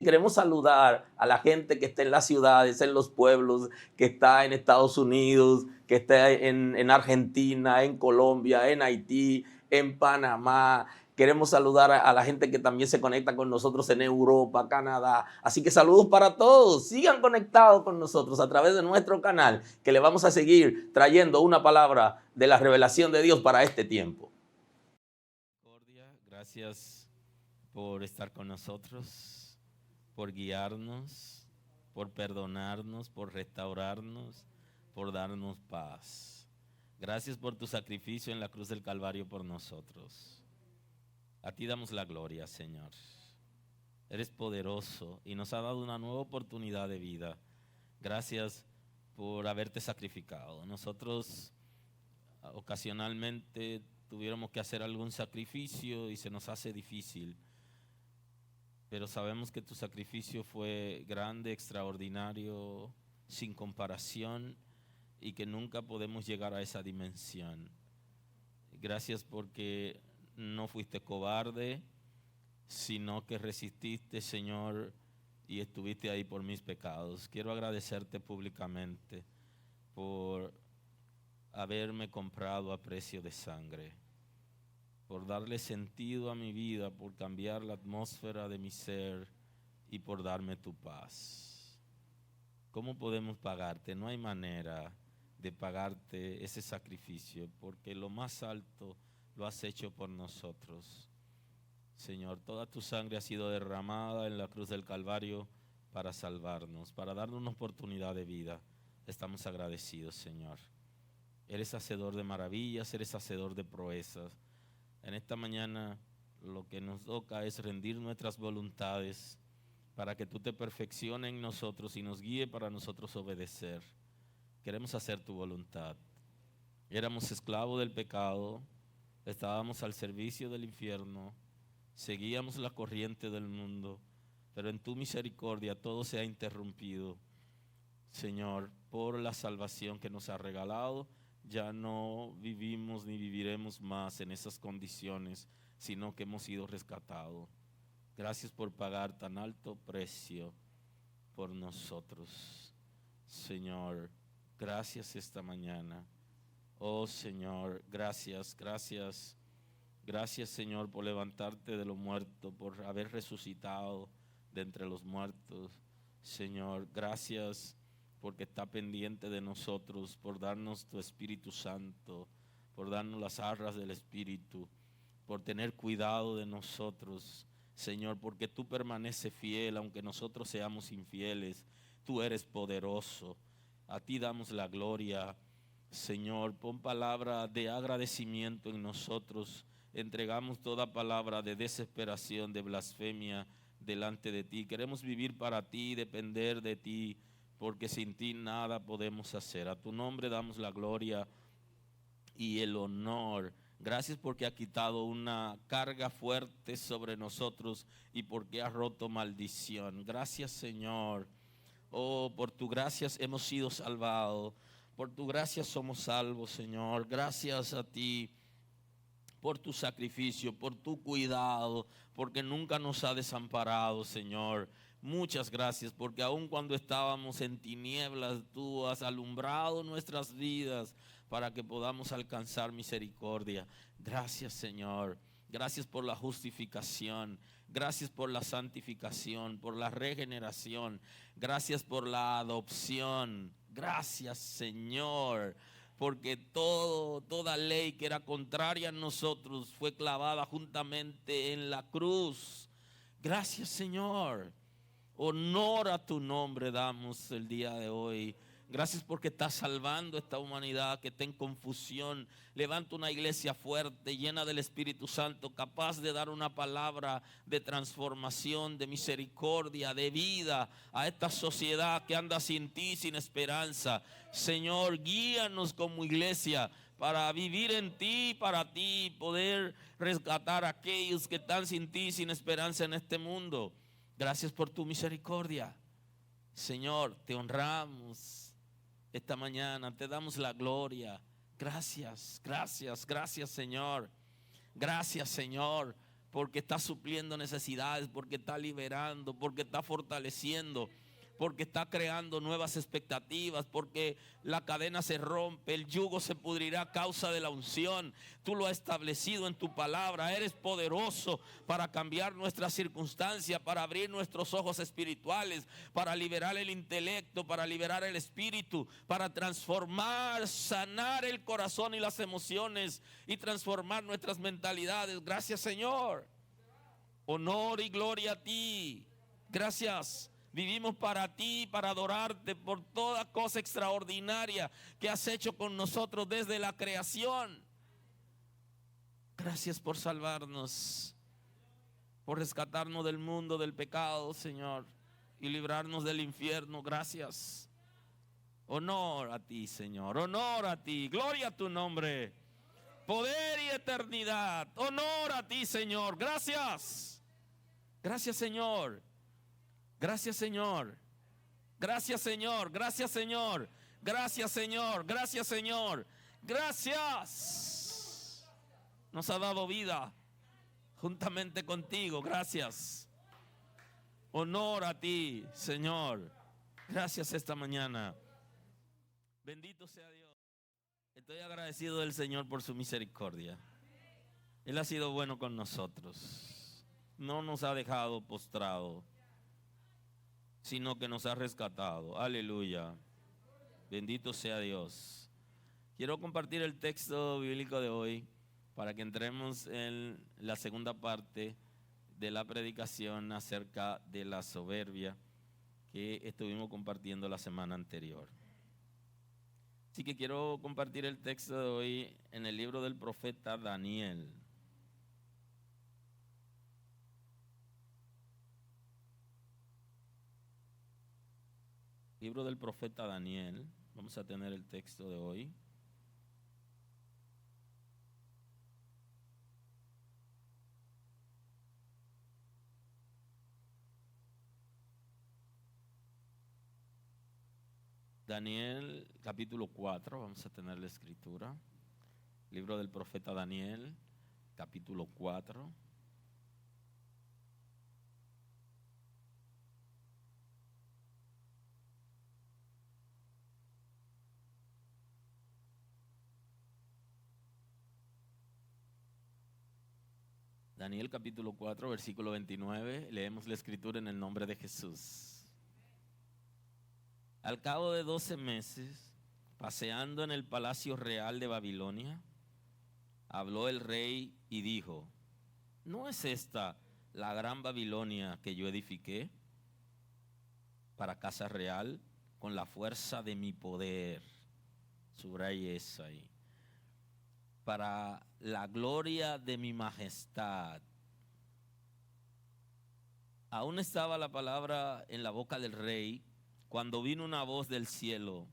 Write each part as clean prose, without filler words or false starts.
Queremos saludar a la gente que está en las ciudades, en los pueblos, que está en Estados Unidos, que está en Argentina, en Colombia, en Haití, en Panamá. Queremos saludar a la gente que también se conecta con nosotros en Europa, Canadá. Así que saludos para todos. Sigan conectados con nosotros a través de nuestro canal, que le vamos a seguir trayendo una palabra de la revelación de Dios para este tiempo. Gracias por estar con nosotros, por guiarnos, por perdonarnos, por restaurarnos, por darnos paz. Gracias por tu sacrificio en la cruz del Calvario por nosotros. A ti damos la gloria, Señor. Eres poderoso y nos ha dado una nueva oportunidad de vida. Gracias por haberte sacrificado. Nosotros ocasionalmente tuviéramos que hacer algún sacrificio y se nos hace difícil. Pero sabemos que tu sacrificio fue grande, extraordinario, sin comparación, y que nunca podemos llegar a esa dimensión. Gracias porque no fuiste cobarde, sino que resististe, Señor, y estuviste ahí por mis pecados. Quiero agradecerte públicamente por haberme comprado a precio de sangre, por darle sentido a mi vida, por cambiar la atmósfera de mi ser y por darme tu paz. ¿Cómo podemos pagarte? No hay manera de pagarte ese sacrificio, porque lo más alto lo has hecho por nosotros. Señor, toda tu sangre ha sido derramada en la cruz del Calvario para salvarnos, para darnos una oportunidad de vida. Estamos agradecidos, Señor. Eres hacedor de maravillas, eres hacedor de proezas. En esta mañana lo que nos toca es rendir nuestras voluntades para que tú te perfecciones en nosotros y nos guíe para nosotros obedecer. Queremos hacer tu voluntad. Éramos esclavos del pecado, estábamos al servicio del infierno, seguíamos la corriente del mundo, pero en tu misericordia todo se ha interrumpido. Señor, por la salvación que nos ha regalado, ya no vivimos ni viviremos más en esas condiciones, sino que hemos sido rescatados. Gracias por pagar tan alto precio por nosotros. Señor, gracias esta mañana. Oh Señor, gracias, gracias. Gracias, Señor, por levantarte de los muertos, por haber resucitado de entre los muertos. Señor, gracias porque está pendiente de nosotros, por darnos tu Espíritu Santo, por darnos las arras del Espíritu, por tener cuidado de nosotros, Señor, porque tú permaneces fiel, aunque nosotros seamos infieles. Tú eres poderoso. A ti damos la gloria, Señor. Pon palabra de agradecimiento en nosotros. Entregamos toda palabra de desesperación, de blasfemia delante de ti. Queremos vivir para ti, depender de ti, porque sin ti nada podemos hacer. A tu nombre damos la gloria y el honor. Gracias porque ha quitado una carga fuerte sobre nosotros y porque ha roto maldición. Gracias, Señor. Oh, por tu gracia hemos sido salvados. Por tu gracia somos salvos, Señor. Gracias a ti por tu sacrificio, por tu cuidado, porque nunca nos ha desamparado, Señor. Muchas gracias, porque aun cuando estábamos en tinieblas, tú has alumbrado nuestras vidas para que podamos alcanzar misericordia. Gracias, Señor. Gracias por la justificación. Gracias por la santificación, por la regeneración. Gracias por la adopción. Gracias, Señor, porque toda ley que era contraria a nosotros fue clavada juntamente en la cruz. Gracias, Señor. Honor a tu nombre damos el día de hoy. Gracias porque estás salvando esta humanidad que está en confusión. Levanta una iglesia fuerte, llena del Espíritu Santo, capaz de dar una palabra de transformación, de misericordia, de vida a esta sociedad que anda sin ti, sin esperanza. Señor, guíanos como iglesia para vivir en ti, para ti, poder rescatar a aquellos que están sin ti, sin esperanza en este mundo. Gracias por tu misericordia. Señor, te honramos esta mañana, te damos la gloria. Gracias, gracias, gracias, Señor. Gracias, Señor, porque está supliendo necesidades, porque está liberando, porque está fortaleciendo, porque está creando nuevas expectativas, porque la cadena se rompe, el yugo se pudrirá a causa de la unción. Tú lo has establecido en tu palabra. Eres poderoso para cambiar nuestras circunstancias, para abrir nuestros ojos espirituales, para liberar el intelecto, para liberar el espíritu, para transformar, sanar el corazón y las emociones y transformar nuestras mentalidades. Gracias, Señor. Honor y gloria a ti. Gracias. Vivimos para ti, para adorarte por toda cosa extraordinaria que has hecho con nosotros desde la creación. Gracias por salvarnos, por rescatarnos del mundo del pecado, Señor, y librarnos del infierno. Gracias. Honor a ti, Señor. Honor a ti. Gloria a tu nombre. Poder y eternidad. Honor a ti, Señor. Gracias. Gracias, Señor. Gracias, Señor. Gracias, Señor. Gracias, Señor. Gracias, Señor. Gracias, Señor. Gracias. Nos ha dado vida juntamente contigo. Gracias. Honor a ti, Señor. Gracias esta mañana. Bendito sea Dios. Estoy agradecido del Señor por su misericordia. Él ha sido bueno con nosotros. No nos ha dejado postrados, sino que nos ha rescatado. Aleluya. Bendito sea Dios. Quiero compartir el texto bíblico de hoy para que entremos en la segunda parte de la predicación acerca de la soberbia que estuvimos compartiendo la semana anterior. Así que quiero compartir el texto de hoy en el libro del profeta Daniel. Libro del profeta Daniel. Vamos a tener el texto de hoy. Daniel capítulo 4, vamos a tener la escritura. Libro del profeta Daniel, capítulo 4. Daniel capítulo 4, versículo 29, leemos la escritura en el nombre de Jesús. Al cabo de 12 meses, paseando en el palacio real de Babilonia, habló el rey y dijo: ¿no es esta la gran Babilonia que yo edifiqué para casa real con la fuerza de mi poder? Subraye eso ahí. Para la gloria de mi majestad. Aún estaba la palabra en la boca del rey cuando vino una voz del cielo: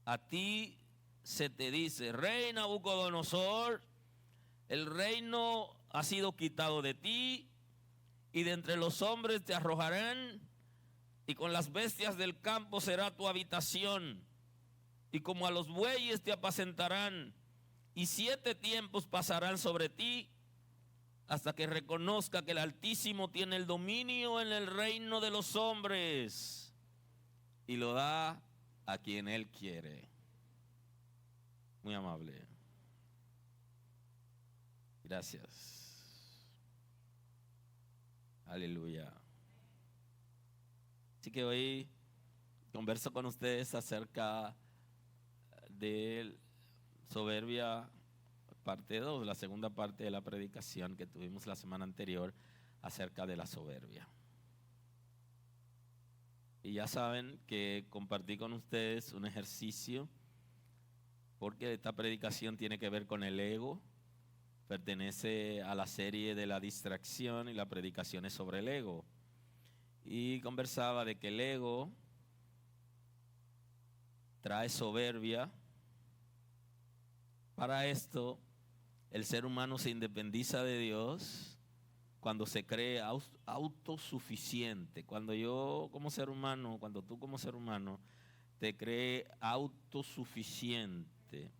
a ti se te dice, rey Nabucodonosor, el reino ha sido quitado de ti, y de entre los hombres te arrojarán, y con las bestias del campo será tu habitación, y como a los bueyes te apacentarán, y 7 tiempos pasarán sobre ti, hasta que reconozca que el Altísimo tiene el dominio en el reino de los hombres y lo da a quien Él quiere. Muy amable. Gracias. Aleluya. Así que hoy converso con ustedes acerca de soberbia parte 2, la segunda parte de la predicación que tuvimos la semana anterior acerca de la soberbia. Y ya saben que compartí con ustedes un ejercicio, porque esta predicación tiene que ver con el ego, pertenece a la serie de la distracción y la predicación es sobre el ego. Y conversaba de que el ego trae soberbia. Para esto, el ser humano se independiza de Dios cuando se cree autosuficiente. Cuando yo como ser humano, cuando tú como ser humano te crees autosuficiente.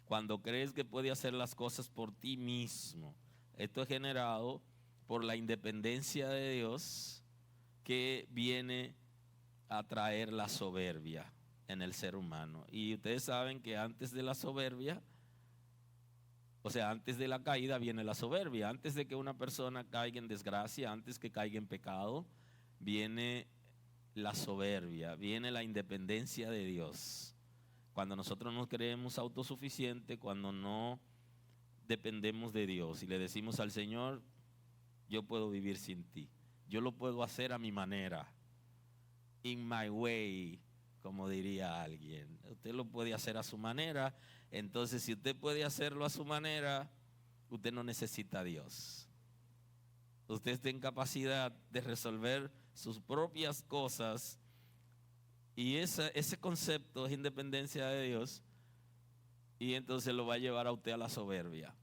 Cuando crees que puedes hacer las cosas por ti mismo. Esto es generado por la independencia de Dios que viene a traer la soberbia en el ser humano. Y ustedes saben que antes de la soberbia, o sea, antes de la caída viene la soberbia. Antes de que una persona caiga en desgracia, antes que caiga en pecado, viene la soberbia, viene la independencia de Dios. Cuando nosotros nos creemos autosuficientes, cuando no dependemos de Dios y le decimos al Señor, yo puedo vivir sin ti, yo lo puedo hacer a mi manera, in my way, como diría alguien. Usted lo puede hacer a su manera. Entonces, si usted puede hacerlo a su manera, usted no necesita a Dios. Usted está en capacidad de resolver sus propias cosas, y ese concepto es independencia de Dios, y entonces lo va a llevar a usted a la soberbia,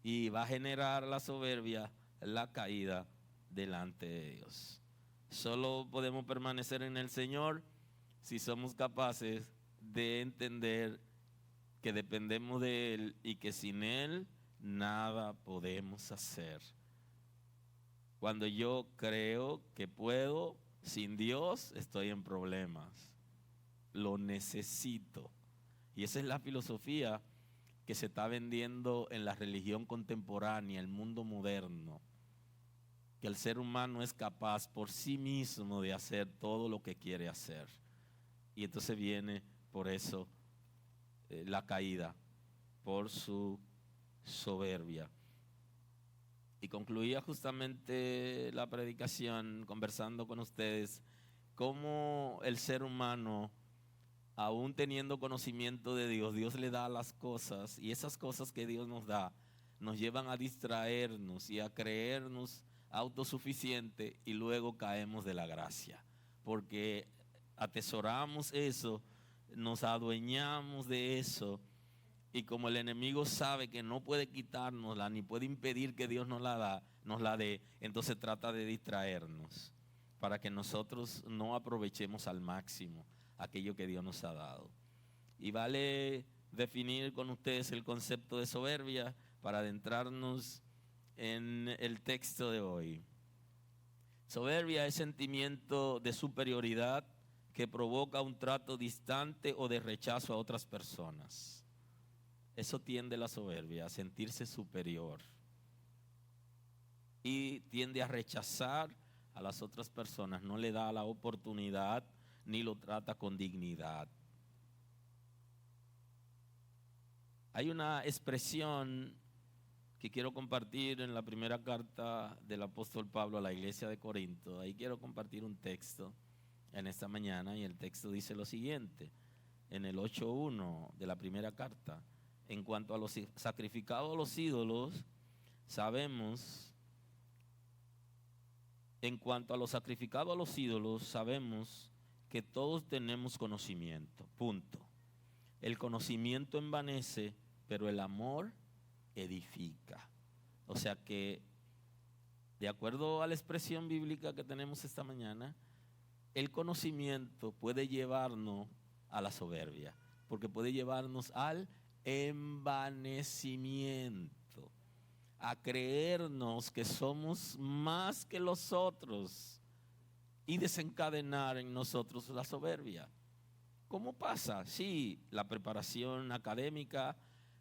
y va a generar la soberbia, la caída delante de Dios. Solo podemos permanecer en el Señor si somos capaces de entender que dependemos de Él y que sin Él nada podemos hacer. Cuando yo creo que puedo, sin Dios estoy en problemas. Lo necesito. Y esa es la filosofía que se está vendiendo en la religión contemporánea, el mundo moderno. Que el ser humano es capaz por sí mismo de hacer todo lo que quiere hacer. Y entonces viene por eso la caída, por su soberbia. Y concluía justamente la predicación conversando con ustedes cómo el ser humano, aún teniendo conocimiento de Dios, Dios le da las cosas, y esas cosas que Dios nos da nos llevan a distraernos y a creernos autosuficientes, y luego caemos de la gracia, porque atesoramos eso, nos adueñamos de eso, y como el enemigo sabe que no puede quitárnosla ni puede impedir que Dios nos la dé, entonces trata de distraernos para que nosotros no aprovechemos al máximo aquello que Dios nos ha dado. Y vale definir con ustedes el concepto de soberbia para adentrarnos en el texto de hoy. Soberbia es sentimiento de superioridad que provoca un trato distante o de rechazo a otras personas. Eso tiende la soberbia, a sentirse superior, y tiende a rechazar a las otras personas, no le da la oportunidad ni lo trata con dignidad. Hay una expresión que quiero compartir en la primera carta del apóstol Pablo a la iglesia de Corinto. Ahí quiero compartir un texto en esta mañana, y el texto dice lo siguiente, en el 8:1 de la primera carta: en cuanto a los sacrificados a los ídolos, sabemos que todos tenemos conocimiento. Punto. El conocimiento envanece, pero el amor edifica. O sea que, de acuerdo a la expresión bíblica que tenemos esta mañana, el conocimiento puede llevarnos a la soberbia, porque puede llevarnos al envanecimiento, a creernos que somos más que los otros y desencadenar en nosotros la soberbia. ¿Cómo pasa? Sí, la preparación académica,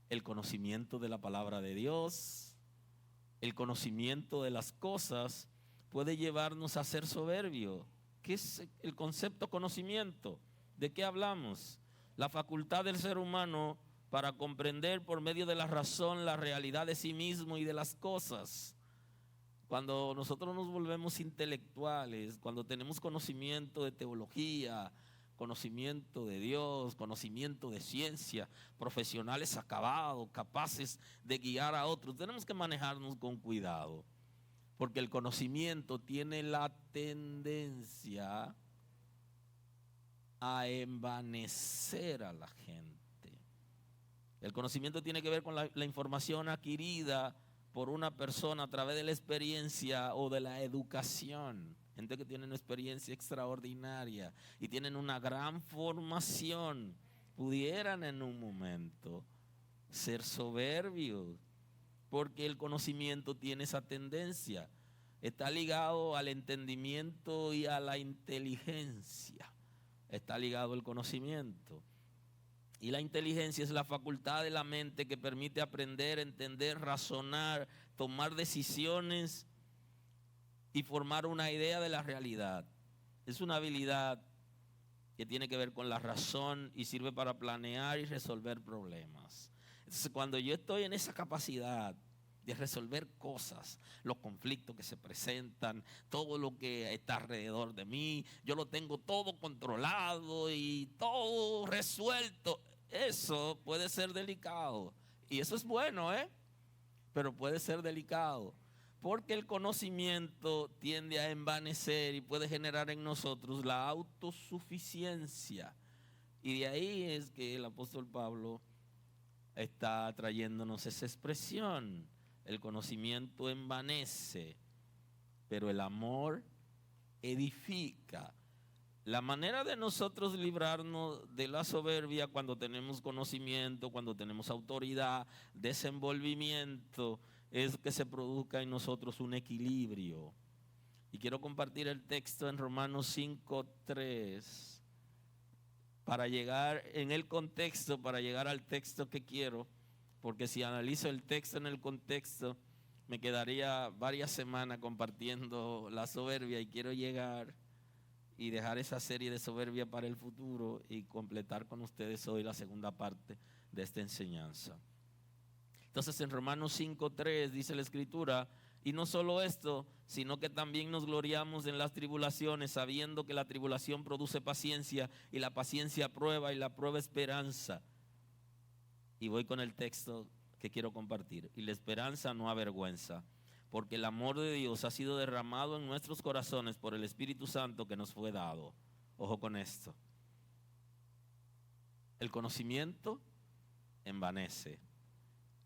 el conocimiento de la palabra de Dios, el conocimiento de las cosas puede llevarnos a ser soberbios. ¿Qué es el concepto conocimiento? ¿De qué hablamos? La facultad del ser humano para comprender por medio de la razón la realidad de sí mismo y de las cosas. Cuando nosotros nos volvemos intelectuales, cuando tenemos conocimiento de teología, conocimiento de Dios, conocimiento de ciencia, profesionales acabados, capaces de guiar a otros, tenemos que manejarnos con cuidado, porque el conocimiento tiene la tendencia a envanecer a la gente. El conocimiento tiene que ver con la información adquirida por una persona a través de la experiencia o de la educación. Gente que tiene una experiencia extraordinaria y tienen una gran formación, pudieran en un momento ser soberbios porque el conocimiento tiene esa tendencia. Está ligado al entendimiento y a la inteligencia. Está ligado al conocimiento. Y la inteligencia es la facultad de la mente que permite aprender, entender, razonar, tomar decisiones y formar una idea de la realidad. Es una habilidad que tiene que ver con la razón y sirve para planear y resolver problemas. Entonces, cuando yo estoy en esa capacidad de resolver cosas, los conflictos que se presentan, todo lo que está alrededor de mí, yo lo tengo todo controlado y todo resuelto. Eso puede ser delicado. Y eso es bueno, pero puede ser delicado. Porque el conocimiento tiende a envanecer y puede generar en nosotros la autosuficiencia. Y de ahí es que el apóstol Pablo está trayéndonos esa expresión. El conocimiento envanece, pero el amor edifica. La manera de nosotros librarnos de la soberbia cuando tenemos conocimiento, cuando tenemos autoridad, desenvolvimiento, es que se produzca en nosotros un equilibrio. Y quiero compartir el texto en Romanos 5:3 para llegar en el contexto, para llegar al texto que quiero, porque si analizo el texto en el contexto, me quedaría varias semanas compartiendo la soberbia y quiero llegar y dejar esa serie de soberbia para el futuro y completar con ustedes hoy la segunda parte de esta enseñanza. Entonces en Romanos 5:3 dice la Escritura, y no solo esto, sino que también nos gloriamos en las tribulaciones, sabiendo que la tribulación produce paciencia, y la paciencia prueba, y la prueba esperanza. Y voy con el texto que quiero compartir. Y la esperanza no avergüenza, porque el amor de Dios ha sido derramado en nuestros corazones por el Espíritu Santo que nos fue dado. Ojo con esto. El conocimiento envanece.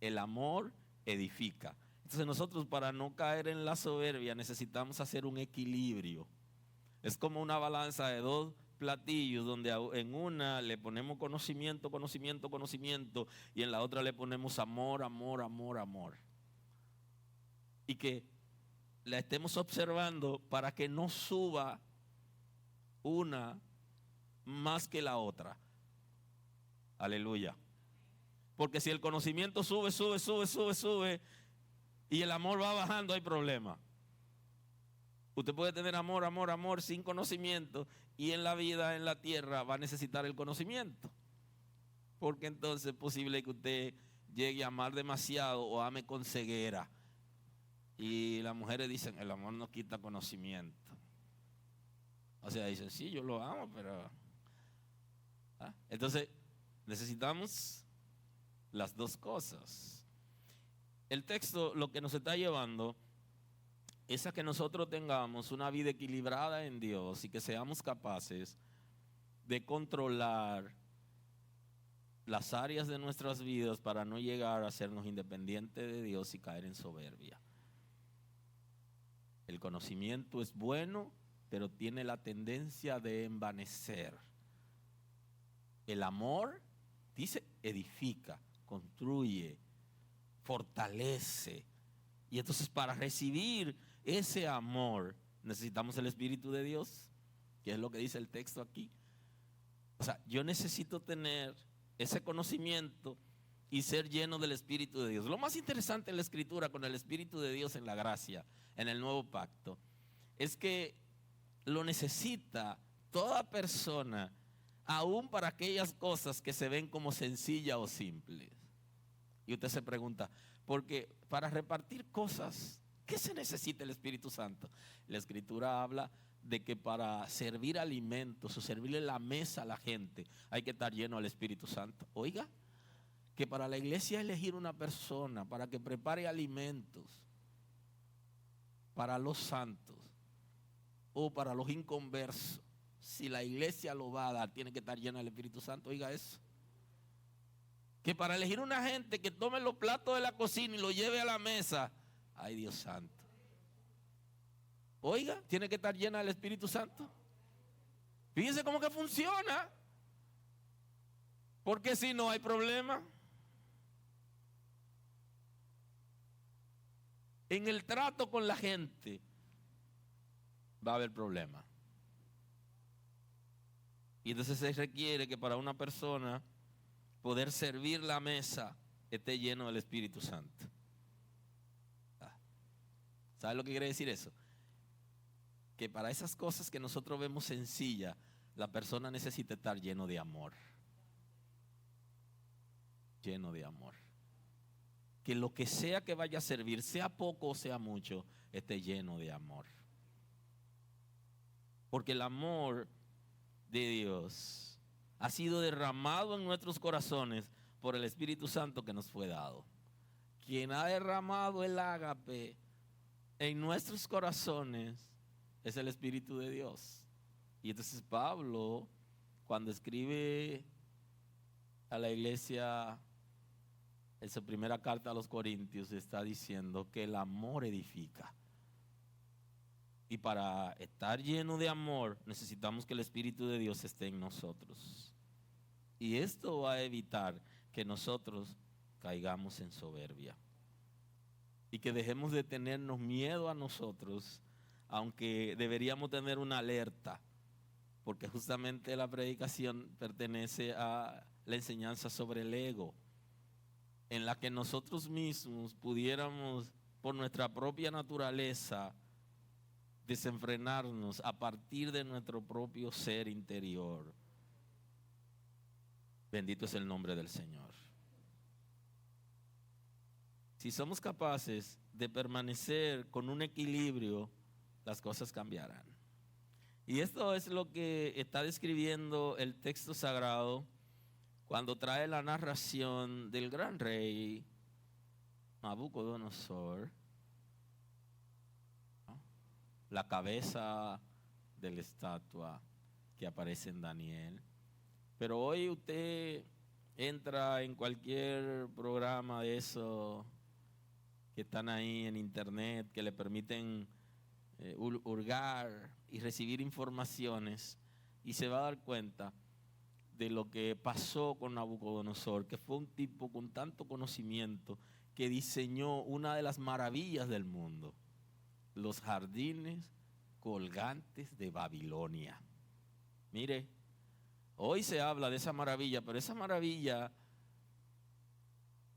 El amor edifica. Entonces nosotros, para no caer en la soberbia, necesitamos hacer un equilibrio. Es como una balanza de dos platillos, donde en una le ponemos conocimiento, conocimiento, conocimiento, y en la otra le ponemos amor, amor, amor, amor. Y que la estemos observando para que no suba una más que la otra. Aleluya. Porque si el conocimiento sube, sube, sube, sube, sube, y el amor va bajando, hay problema. Usted puede tener amor, amor, amor sin conocimiento, y en la vida, en la tierra, va a necesitar el conocimiento. Porque entonces es posible que usted llegue a amar demasiado o ame con ceguera. Y las mujeres dicen, el amor no quita conocimiento. O sea, dicen, sí, yo lo amo, pero... Entonces, necesitamos las dos cosas. El texto lo que nos está llevando es a que nosotros tengamos una vida equilibrada en Dios y que seamos capaces de controlar las áreas de nuestras vidas para no llegar a hacernos independientes de Dios y caer en soberbia. El conocimiento es bueno, pero tiene la tendencia de envanecer. El amor, dice, edifica, construye, fortalece. Y entonces para recibir ese amor necesitamos el Espíritu de Dios, que es lo que dice el texto aquí. O sea, yo necesito tener ese conocimiento y ser lleno del Espíritu de Dios. Lo más interesante en la Escritura con el Espíritu de Dios en la gracia, en el nuevo pacto, es que lo necesita toda persona, aún para aquellas cosas que se ven como sencillas o simples. Y usted se pregunta, porque para repartir cosas, ¿qué se necesita el Espíritu Santo? La Escritura habla de que para servir alimentos o servirle la mesa a la gente hay que estar lleno del Espíritu Santo. Oiga, que para la iglesia elegir una persona para que prepare alimentos para los santos o para los inconversos, si la iglesia lo va a dar, tiene que estar llena del Espíritu Santo. Oiga eso. Que para elegir una gente que tome los platos de la cocina y lo lleve a la mesa, ay Dios santo. Oiga, tiene que estar llena del Espíritu Santo. Fíjense cómo que funciona. Porque si no hay problema. en el trato con la gente, va a haber problemas. Y entonces se requiere que para una persona poder servir la mesa esté lleno del Espíritu Santo. ¿Sabes lo que quiere decir eso? Que para esas cosas que nosotros vemos sencillas, la persona necesita estar lleno de amor. Lleno de amor. Que lo que sea que vaya a servir, sea poco o sea mucho, esté lleno de amor. Porque el amor de Dios ha sido derramado en nuestros corazones por el Espíritu Santo que nos fue dado. Quien ha derramado el ágape en nuestros corazones es el Espíritu de Dios. Y entonces Pablo, cuando escribe a la iglesia en su primera carta a los Corintios, está diciendo que el amor edifica. Y para estar lleno de amor necesitamos que el Espíritu de Dios esté en nosotros. Y esto va a evitar que nosotros caigamos en soberbia. Y que dejemos de tenernos miedo a nosotros, aunque deberíamos tener una alerta, porque justamente la predicación pertenece a la enseñanza sobre el ego, en la que nosotros mismos pudiéramos, por nuestra propia naturaleza, desenfrenarnos a partir de nuestro propio ser interior. Bendito es el nombre del Señor. Si somos capaces de permanecer con un equilibrio, las cosas cambiarán. Y esto es lo que está describiendo el texto sagrado cuando trae la narración del gran rey Nabucodonosor, ¿no? La cabeza de la estatua que aparece en Daniel. Pero hoy usted entra en cualquier programa de eso que están ahí en internet, que le permiten hurgar y recibir informaciones, y se va a dar cuenta de lo que pasó con Nabucodonosor, que fue un tipo con tanto conocimiento que diseñó una de las maravillas del mundo, los jardines colgantes de Babilonia. Mire, hoy se habla de esa maravilla, pero esa maravilla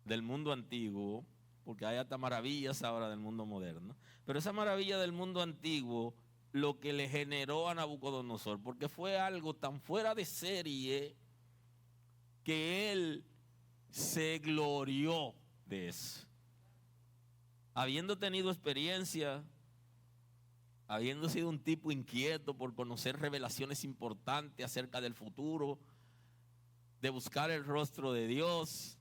del mundo antiguo, porque hay hasta maravillas ahora del mundo moderno, pero esa maravilla del mundo antiguo, lo que le generó a Nabucodonosor, porque fue algo tan fuera de serie que él se glorió de eso. Habiendo tenido experiencia, habiendo sido un tipo inquieto por conocer revelaciones importantes acerca del futuro, de buscar el rostro de Dios,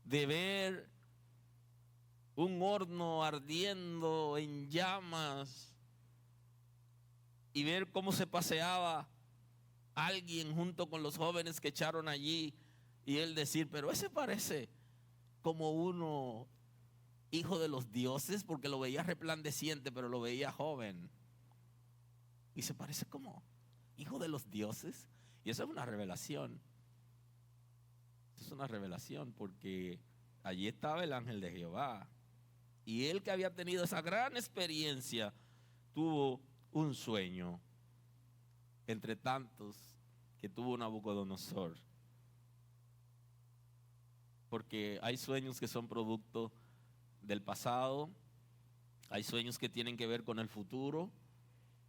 de ver un horno ardiendo en llamas y ver cómo se paseaba alguien junto con los jóvenes que echaron allí, y él decir, pero ese parece como uno hijo de los dioses, porque lo veía resplandeciente, pero lo veía joven, y se parece como hijo de los dioses. Y eso es una revelación. Eso es una revelación, porque allí estaba el ángel de Jehová, y él, que había tenido esa gran experiencia, tuvo un sueño entre tantos que tuvo Nabucodonosor. Porque hay sueños que son producto del pasado, hay sueños que tienen que ver con el futuro,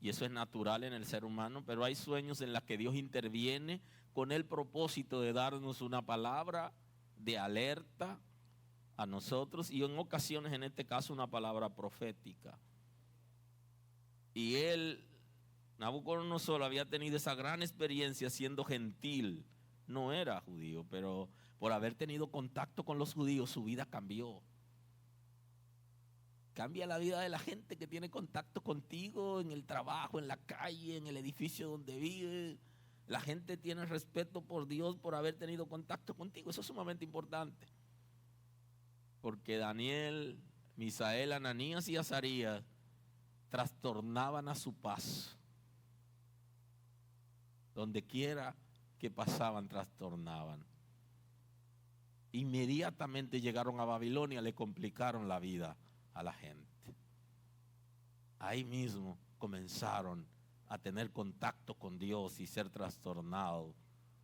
y eso es natural en el ser humano, pero hay sueños en los que Dios interviene con el propósito de darnos una palabra de alerta a nosotros, y en ocasiones, en este caso, una palabra profética. Y él, Nabucodonosor, había tenido esa gran experiencia siendo gentil. No era judío, pero por haber tenido contacto con los judíos, su vida cambió. Cambia la vida de la gente que tiene contacto contigo en el trabajo, en la calle, en el edificio donde vive. La gente tiene respeto por Dios por haber tenido contacto contigo. Eso es sumamente importante. Porque Daniel, Misael, Ananías y Azarías trastornaban a su paso. Donde quiera que pasaban, trastornaban. Inmediatamente llegaron a Babilonia, le complicaron la vida a la gente. ahí mismo comenzaron a tener contacto con Dios y ser trastornados.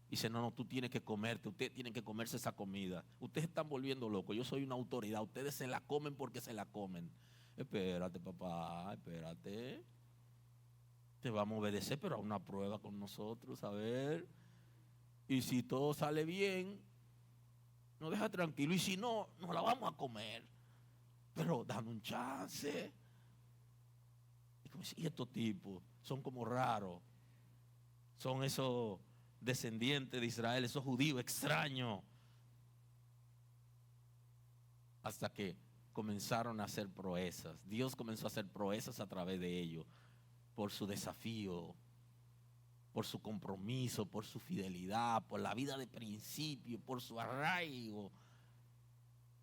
Dice, no, tú tienes que comerte, ustedes tienen que comerse esa comida. Ustedes están volviendo locos, yo soy una autoridad, ustedes se la comen porque se la comen. Espérate, papá, espérate. Te vamos a obedecer, pero a una prueba con nosotros, a ver. Y si todo sale bien, nos deja tranquilo. Y si no, nos la vamos a comer. Pero dame un chance. Y estos tipos son como raros. Son esos descendientes de Israel, esos judíos extraños. Hasta que comenzaron a hacer proezas. Dios comenzó a hacer proezas a través de ellos. Por su desafío, por su compromiso, por su fidelidad, por la vida de principio, por su arraigo.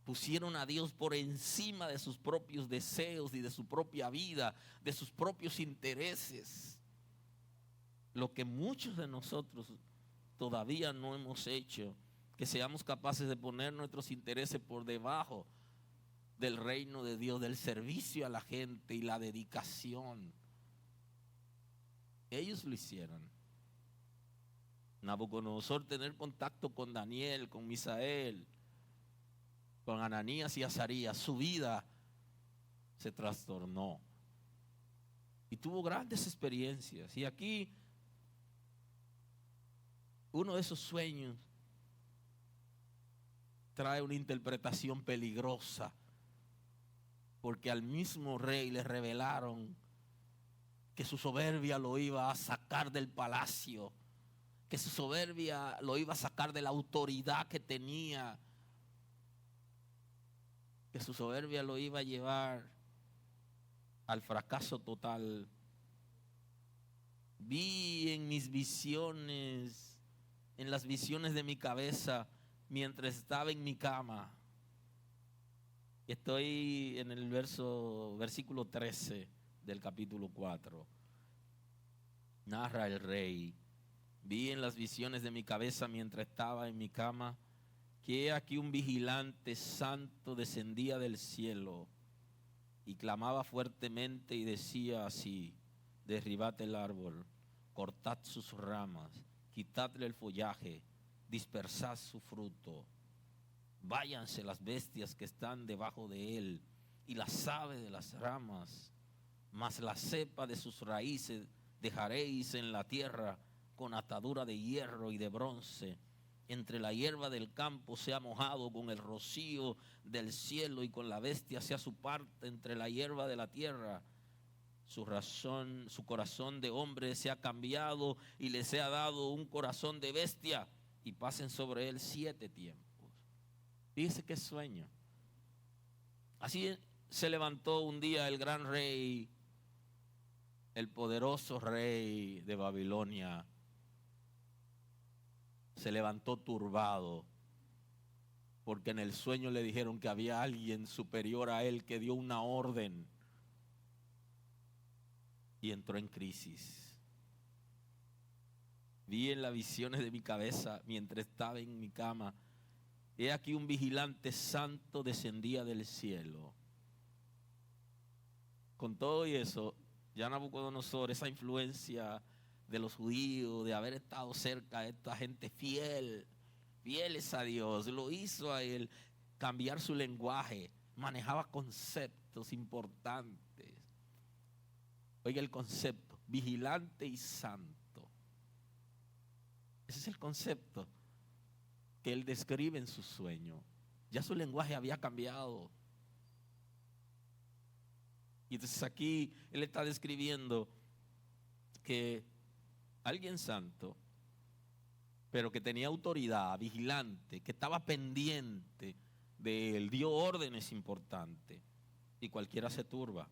Pusieron a Dios por encima de sus propios deseos y de su propia vida, de sus propios intereses. Lo que muchos de nosotros todavía no hemos hecho, que seamos capaces de poner nuestros intereses por debajo del reino de Dios, del servicio a la gente y la dedicación. Ellos lo hicieron. Nabucodonosor tener contacto con Daniel, con Misael, con Ananías y Azarías, su vida se trastornó y tuvo grandes experiencias. Y aquí uno de esos sueños trae una interpretación peligrosa, porque al mismo rey le revelaron que su soberbia lo iba a sacar del palacio, que su soberbia lo iba a sacar de la autoridad que tenía, que su soberbia lo iba a llevar al fracaso total. Vi en mis visiones, en las visiones de mi cabeza, mientras estaba en mi cama. Estoy en el versículo 13 del capítulo 4. Narra el rey: vi en las visiones de mi cabeza mientras estaba en mi cama, que he aquí un vigilante santo descendía del cielo y clamaba fuertemente y decía así: derribad el árbol, cortad sus ramas, quitadle el follaje, dispersad su fruto. Váyanse las bestias que están debajo de él y las aves de las ramas, mas la cepa de sus raíces dejaréis en la tierra con atadura de hierro y de bronce. Entre la hierba del campo sea mojado con el rocío del cielo, y con la bestia sea su parte entre la hierba de la tierra. Su corazón de hombre sea cambiado y le sea dado un corazón de bestia, y pasen sobre él 7 tiempos. Dice que sueño. Así se levantó un día el gran rey, el poderoso rey de Babilonia. Se levantó turbado, porque en el sueño le dijeron que había alguien superior a él que dio una orden, y entró en crisis. Vi en las visiones de mi cabeza mientras estaba en mi cama, he aquí un vigilante santo descendía del cielo. Con todo y eso, ya Nabucodonosor, esa influencia de los judíos, de haber estado cerca de esta gente fieles a Dios, lo hizo a él cambiar su lenguaje, manejaba conceptos importantes. Oiga el concepto: vigilante y santo. Ese es el concepto que él describe en su sueño. Ya su lenguaje había cambiado. Y entonces aquí él está describiendo que alguien santo, pero que tenía autoridad, vigilante, que estaba pendiente de él, dio órdenes importantes, y cualquiera se turba.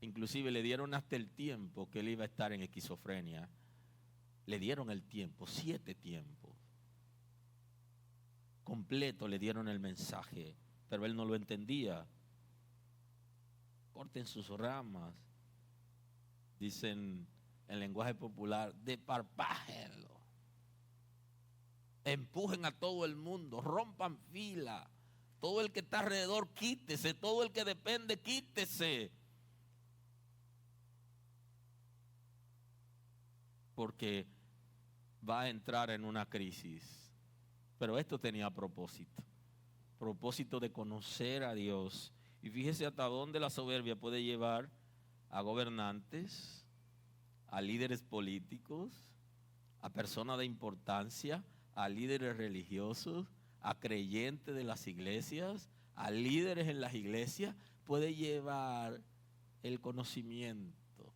Inclusive le dieron hasta el tiempo que él iba a estar en esquizofrenia. Le dieron el tiempo, 7 tiempos. Completo le dieron el mensaje, pero él no lo entendía. Corten sus ramas, dicen en lenguaje popular, desparpájenlo. Empujen a todo el mundo, rompan fila. Todo el que está alrededor, quítese. Todo el que depende, quítese. porque va a entrar en una crisis. Pero esto tenía propósito de conocer a Dios. Y fíjese hasta dónde la soberbia puede llevar a gobernantes, a líderes políticos, a personas de importancia, a líderes religiosos, a creyentes de las iglesias, a líderes en las iglesias. Puede llevar el conocimiento,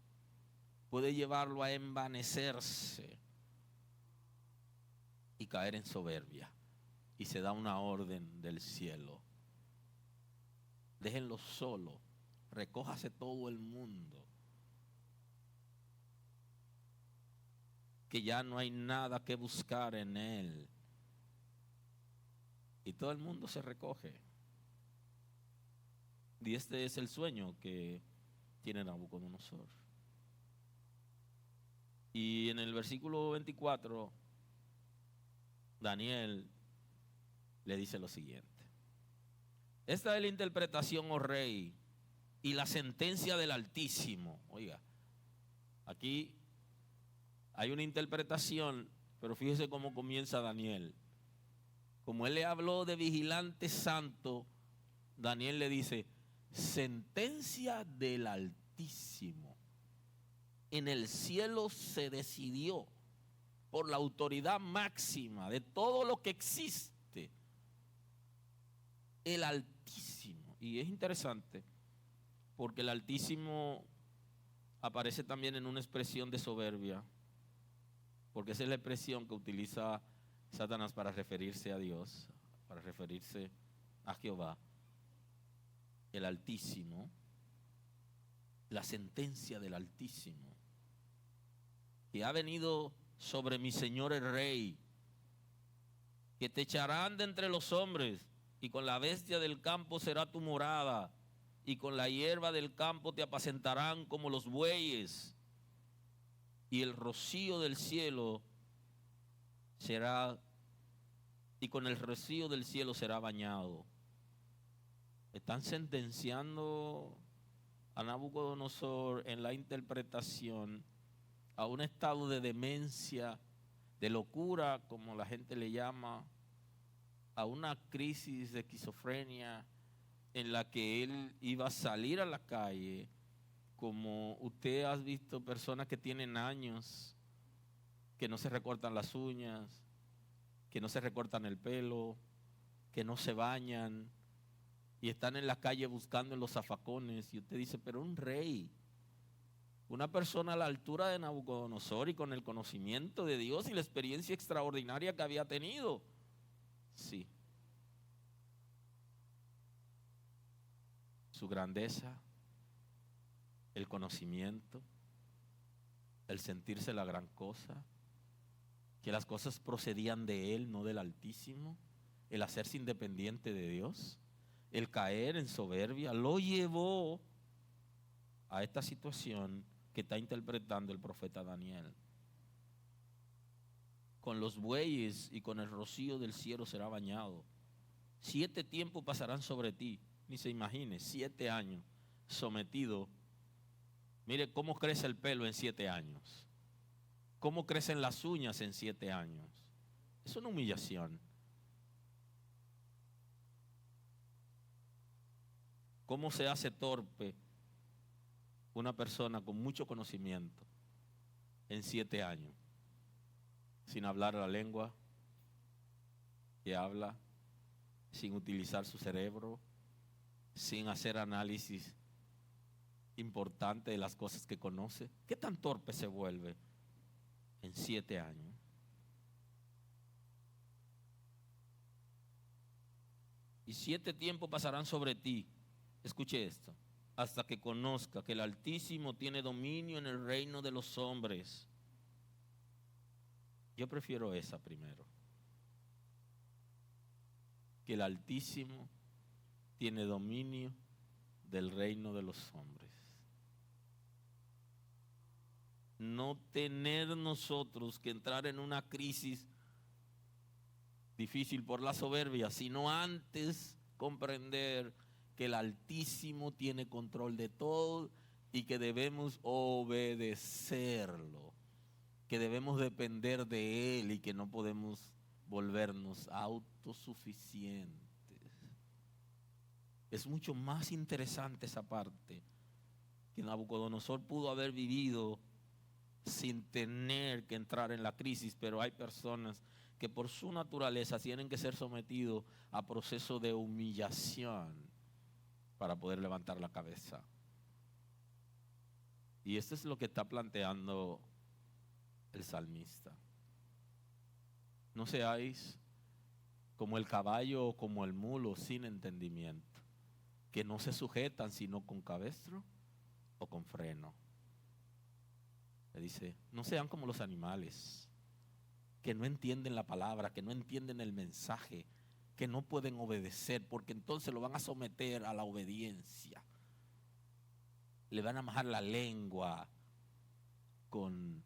puede llevarlo a envanecerse y caer en soberbia. Y se da una orden del cielo: déjenlo solo, recójase todo el mundo, que ya no hay nada que buscar en él. Y todo el mundo se recoge. Y este es el sueño que tiene Nabucodonosor. Y en el versículo 24, Daniel le dice lo siguiente: esta es la interpretación, oh rey, y la sentencia del Altísimo. Oiga, aquí hay una interpretación, pero fíjese cómo comienza Daniel. Como él le habló de vigilante santo, Daniel le dice: sentencia del Altísimo. En el cielo se decidió por la autoridad máxima de todo lo que existe, el Altísimo. Y es interesante porque el Altísimo aparece también en una expresión de soberbia, porque esa es la expresión que utiliza Satanás para referirse a Dios, para referirse a Jehová. El Altísimo, la sentencia del Altísimo, que ha venido sobre mi Señor el Rey, que te echarán de entre los hombres, y con la bestia del campo será tu morada, y con la hierba del campo te apacentarán como los bueyes, y el rocío del cielo será, y con el rocío del cielo será bañado. Están sentenciando a Nabucodonosor en la interpretación a un estado de demencia, de locura, como la gente le llama, a una crisis de esquizofrenia en la que él iba a salir a la calle, como usted ha visto personas que tienen años, que no se recortan las uñas, que no se recortan el pelo, que no se bañan, y están en la calle buscando en los zafacones. Y usted dice: pero un rey, una persona a la altura de Nabucodonosor y con el conocimiento de Dios y la experiencia extraordinaria que había tenido. Sí. Su grandeza, el conocimiento, el sentirse la gran cosa, que las cosas procedían de él, no del Altísimo, el hacerse independiente de Dios, el caer en soberbia, lo llevó a esta situación que está interpretando el profeta Daniel. Con los bueyes y con el rocío del cielo será bañado. 7 tiempos pasarán sobre ti. Ni se imagine, 7 años sometido. Mire cómo crece el pelo en 7 años. Cómo crecen las uñas en 7 años. Es una humillación. ¿Cómo se hace torpe una persona con mucho conocimiento en 7 años? Sin hablar la lengua que habla, sin utilizar su cerebro, sin hacer análisis importante de las cosas que conoce. ¿Qué tan torpe se vuelve en 7 años? Y 7 tiempos pasarán sobre ti. Escuche esto: hasta que conozca que el Altísimo tiene dominio en el reino de los hombres. Yo prefiero esa primero. Que el Altísimo tiene dominio del reino de los hombres. No tener nosotros que entrar en una crisis difícil por la soberbia, sino antes comprender que el Altísimo tiene control de todo y que debemos obedecerlo. que debemos depender de Él y que no podemos volvernos autosuficientes. Es mucho más interesante esa parte, que Nabucodonosor pudo haber vivido sin tener que entrar en la crisis, pero hay personas que por su naturaleza tienen que ser sometidos a procesos de humillación para poder levantar la cabeza. Y esto es lo que está planteando el salmista. No seáis como el caballo o como el mulo sin entendimiento, que no se sujetan sino con cabestro o con freno. Le dice, no sean como los animales, que no entienden la palabra, que no entienden el mensaje, que no pueden obedecer, porque entonces lo van a someter a la obediencia. Le van a majar la lengua con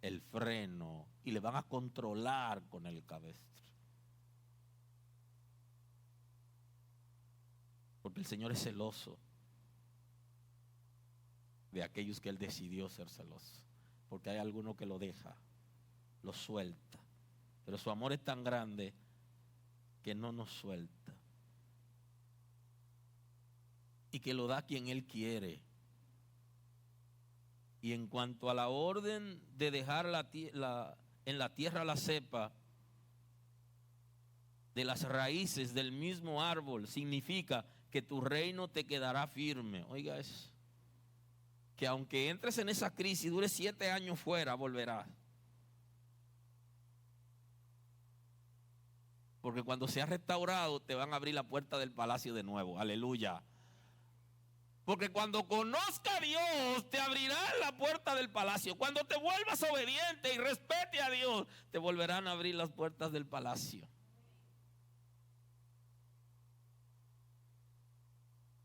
el freno y le van a controlar con el cabestro. Porque el Señor es celoso de aquellos que Él decidió ser celoso. Porque hay alguno que lo deja, lo suelta. Pero su amor es tan grande que no nos suelta. Y que lo da a quien Él quiere. Y en cuanto a la orden de dejar en la tierra la cepa de las raíces del mismo árbol, significa que tu reino te quedará firme. Oiga eso. Que aunque entres en esa crisis y dures 7 años fuera, volverás. Porque cuando seas restaurado te van a abrir la puerta del palacio de nuevo. Aleluya. Porque cuando conozca a Dios, te abrirá la puerta del palacio. Cuando te vuelvas obediente y respete a Dios, te volverán a abrir las puertas del palacio.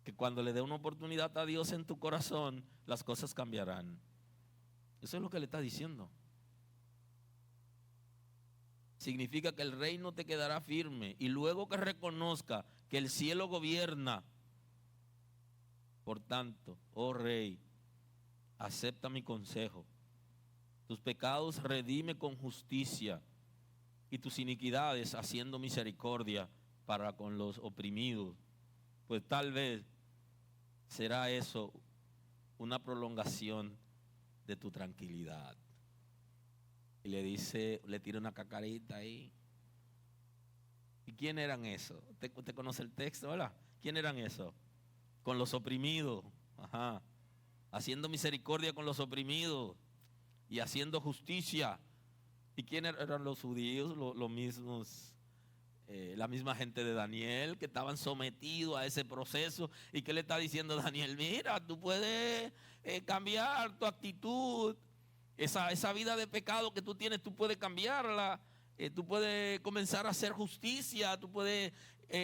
Que cuando le dé una oportunidad a Dios en tu corazón, las cosas cambiarán. Eso es lo que le está diciendo. Significa que el reino te quedará firme. Y luego que reconozca que el cielo gobierna. Por tanto, oh rey, acepta mi consejo. Tus pecados redime con justicia y tus iniquidades haciendo misericordia para con los oprimidos. Pues tal vez será eso una prolongación de tu tranquilidad. Y le dice, le tira una cacarita ahí. ¿Y quién eran esos? ¿Usted conoce el texto, verdad? ¿Quién eran esos? Con los oprimidos, haciendo misericordia con los oprimidos y haciendo justicia. ¿Y quiénes eran los judíos? Los mismos, la misma gente de Daniel, que estaban sometidos a ese proceso. ¿Y qué le está diciendo Daniel? Mira, tú puedes cambiar tu actitud, esa vida de pecado que tú tienes, tú puedes cambiarla. Tú puedes comenzar a hacer justicia, tú puedes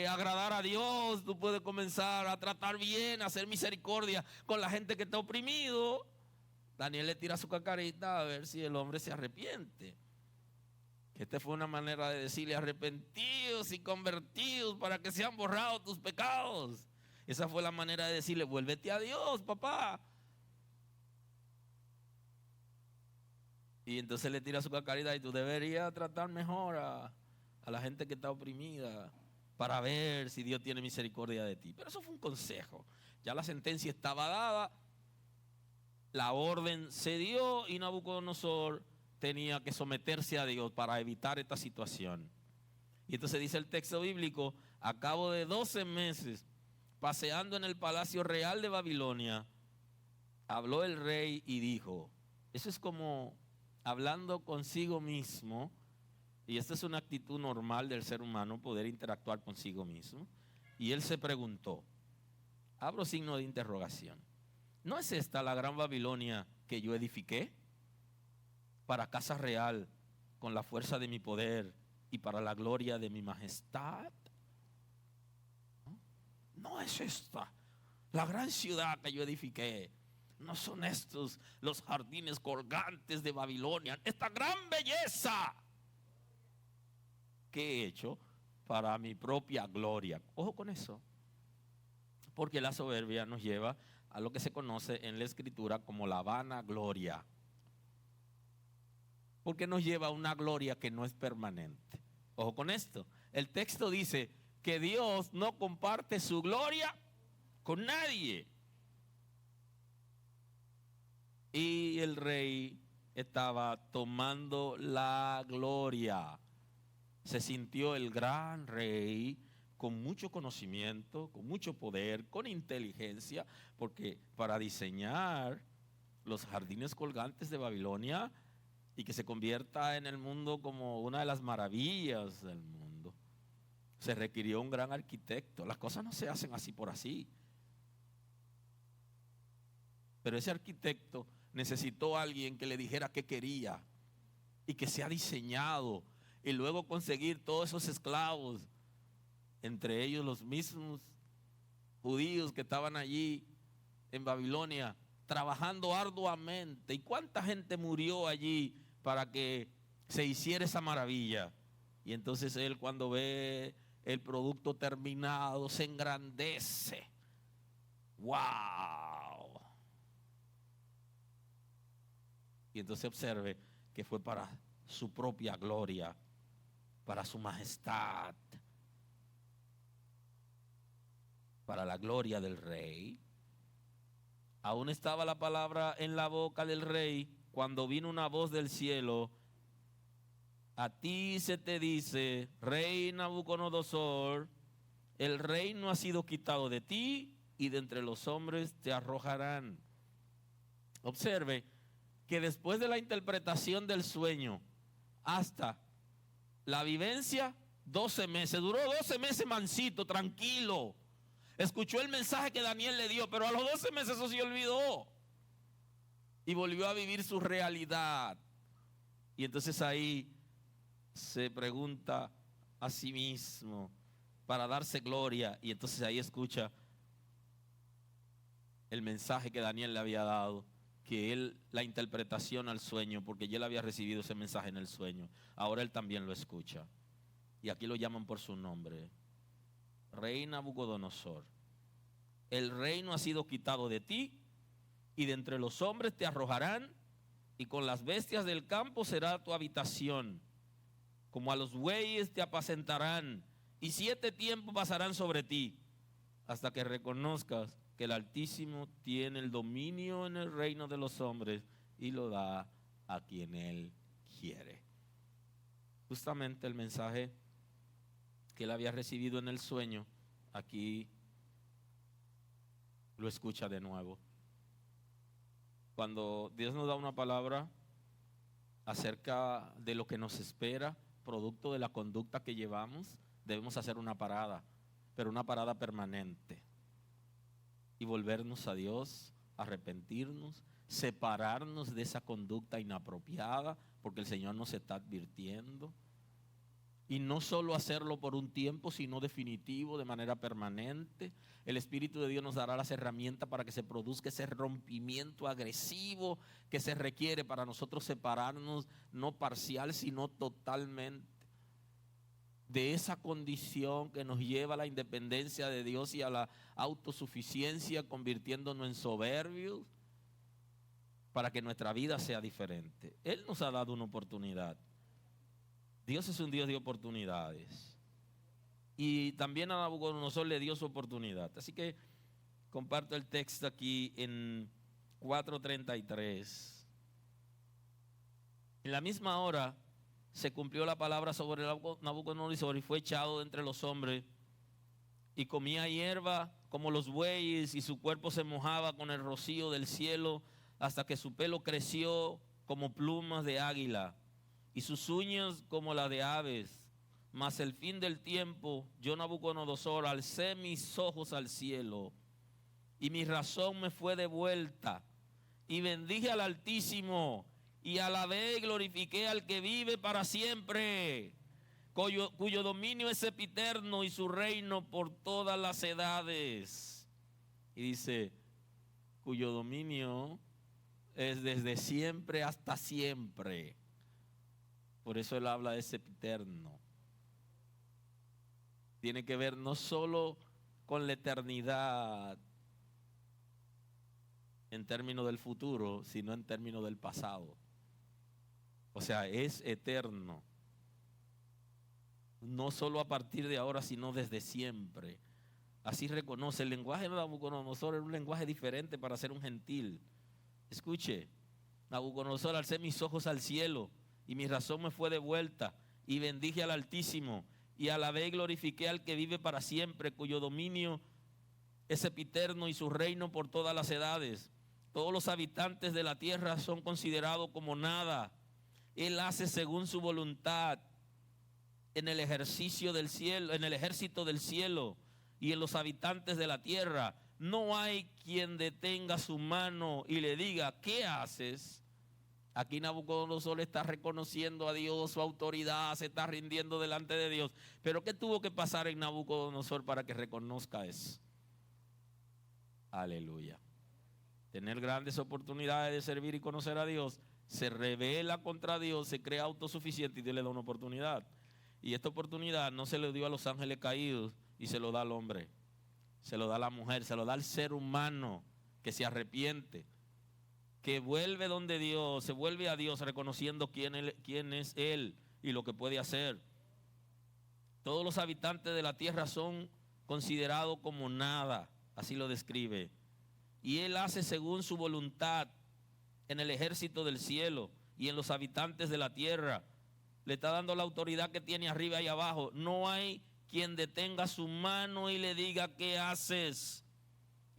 agradar a Dios, tú puedes comenzar a tratar bien, a hacer misericordia con la gente que está oprimido. Daniel le tira su cacarita a ver si el hombre se arrepiente. Esta fue una manera de decirle arrepentidos y convertidos para que sean borrados tus pecados. Esa fue la manera de decirle, vuélvete a Dios, papá. Y entonces le tira su cacarita y tú deberías tratar mejor a la gente que está oprimida para ver si Dios tiene misericordia de ti. Pero eso fue un consejo. Ya la sentencia estaba dada, la orden se dio y Nabucodonosor tenía que someterse a Dios para evitar esta situación. Y entonces dice el texto bíblico, a cabo de 12 meses, paseando en el palacio real de Babilonia, habló el rey y dijo, eso es como hablando consigo mismo, y esta es una actitud normal del ser humano, poder interactuar consigo mismo. Y él se preguntó, abro signo de interrogación, ¿no es esta la gran Babilonia que yo edifiqué para casa real con la fuerza de mi poder y para la gloria de mi majestad? No es esta la gran ciudad que yo edifiqué. No son estos los jardines colgantes de Babilonia, esta gran belleza que he hecho para mi propia gloria. Ojo con eso, porque la soberbia nos lleva a lo que se conoce en la escritura como la vanagloria. porque nos lleva a una gloria que no es permanente. Ojo con esto, el texto dice que Dios no comparte su gloria con nadie. Y el rey estaba tomando la gloria. Se sintió el gran rey con mucho conocimiento, con mucho poder, con inteligencia, porque para diseñar los jardines colgantes de Babilonia y que se convierta en el mundo como una de las maravillas del mundo, se requirió un gran arquitecto. Las cosas no se hacen así por así. Pero ese arquitecto necesitó a alguien que le dijera qué quería y que sea diseñado, y luego conseguir todos esos esclavos, entre ellos los mismos judíos que estaban allí en Babilonia, trabajando arduamente. ¿Y cuánta gente murió allí para que se hiciera esa maravilla? Y entonces él, cuando ve el producto terminado, se engrandece. ¡Wow! Y entonces observe que fue para su propia gloria, para su majestad, para la gloria del rey. Aún estaba la palabra en la boca del rey cuando vino una voz del cielo: a ti se te dice, rey Nabucodonosor, el reino ha sido quitado de ti y de entre los hombres te arrojarán. Observe que después de la interpretación del sueño hasta la vivencia, 12 meses, duró 12 meses mansito, tranquilo. Escuchó el mensaje que Daniel le dio, pero a los 12 meses eso se olvidó y volvió a vivir su realidad. Y entonces ahí se pregunta a sí mismo para darse gloria, y entonces ahí escucha el mensaje que Daniel le había dado, que él, la interpretación al sueño, porque ya él había recibido ese mensaje en el sueño, ahora él también lo escucha. Y aquí lo llaman por su nombre: Rey Nabucodonosor, el reino ha sido quitado de ti y de entre los hombres te arrojarán, y con las bestias del campo será tu habitación. Como a los bueyes te apacentarán, y 7 tiempos pasarán sobre ti, hasta que reconozcas que el Altísimo tiene el dominio en el reino de los hombres y lo da a quien Él quiere. Justamente el mensaje que él había recibido en el sueño, aquí lo escucha de nuevo. Cuando Dios nos da una palabra acerca de lo que nos espera, producto de la conducta que llevamos, debemos hacer una parada, pero una parada permanente, y volvernos a Dios, arrepentirnos, separarnos de esa conducta inapropiada, porque el Señor nos está advirtiendo. Y no solo hacerlo por un tiempo, sino definitivo, de manera permanente. El Espíritu de Dios nos dará las herramientas para que se produzca ese rompimiento agresivo que se requiere para nosotros separarnos, no parcial, sino totalmente, de esa condición que nos lleva a la independencia de Dios y a la autosuficiencia, convirtiéndonos en soberbios, para que nuestra vida sea diferente. Él nos ha dado una oportunidad. Dios es un Dios de oportunidades. Y también a Nabucodonosor le dio su oportunidad. Así que comparto el texto aquí en 4:33. En la misma hora se cumplió la palabra sobre Nabucodonosor y fue echado de entre los hombres, y comía hierba como los bueyes, y su cuerpo se mojaba con el rocío del cielo, hasta que su pelo creció como plumas de águila y sus uñas como la de aves. Mas el fin del tiempo, yo Nabucodonosor alcé mis ojos al cielo, y mi razón me fue devuelta, y bendije al Altísimo, y alabé y glorifiqué al que vive para siempre, cuyo dominio es sempiterno y su reino por todas las edades. Y dice, cuyo dominio es desde siempre hasta siempre. Por eso él habla de sempiterno. Tiene que ver no solo con la eternidad en términos del futuro, sino en términos del pasado. O sea, es eterno. No solo a partir de ahora, sino desde siempre. Así reconoce. El lenguaje de Nabucodonosor era un lenguaje diferente para ser un gentil. Escuche, Nabucodonosor, alcé mis ojos al cielo y mi razón me fue devuelta y bendije al Altísimo y alabé y glorifiqué al que vive para siempre, cuyo dominio es sempiterno y su reino por todas las edades. Todos los habitantes de la tierra son considerados como nada. Él hace según su voluntad en el ejercicio del cielo, en el ejército del cielo y en los habitantes de la tierra. No hay quien detenga su mano y le diga, ¿qué haces? Aquí Nabucodonosor está reconociendo a Dios, su autoridad, se está rindiendo delante de Dios. Pero ¿qué tuvo que pasar en Nabucodonosor para que reconozca eso? Aleluya. Tener grandes oportunidades de servir y conocer a Dios, se revela contra Dios, se cree autosuficiente y Dios le da una oportunidad. Y esta oportunidad no se le dio a los ángeles caídos y se lo da al hombre, se lo da a la mujer, se lo da al ser humano que se arrepiente, que vuelve donde Dios, se vuelve a Dios reconociendo quién es Él y lo que puede hacer. Todos los habitantes de la tierra son considerados como nada, así lo describe. Y Él hace según su voluntad en el ejército del cielo y en los habitantes de la tierra. Le está dando la autoridad que tiene arriba y abajo. No hay quien detenga su mano y le diga, ¿qué haces?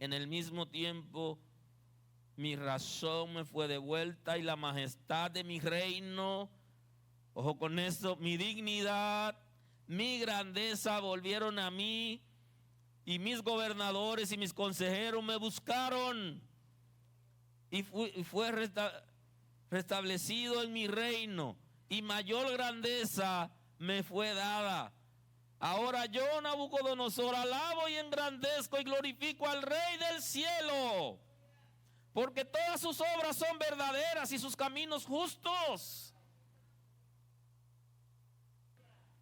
En el mismo tiempo, mi razón me fue devuelta y la majestad de mi reino, ojo con esto, mi dignidad, mi grandeza volvieron a mí y mis gobernadores y mis consejeros me buscaron y fue restablecido en mi reino y mayor grandeza me fue dada. Ahora yo, Nabucodonosor, alabo y engrandezco y glorifico al Rey del cielo, porque todas sus obras son verdaderas y sus caminos justos.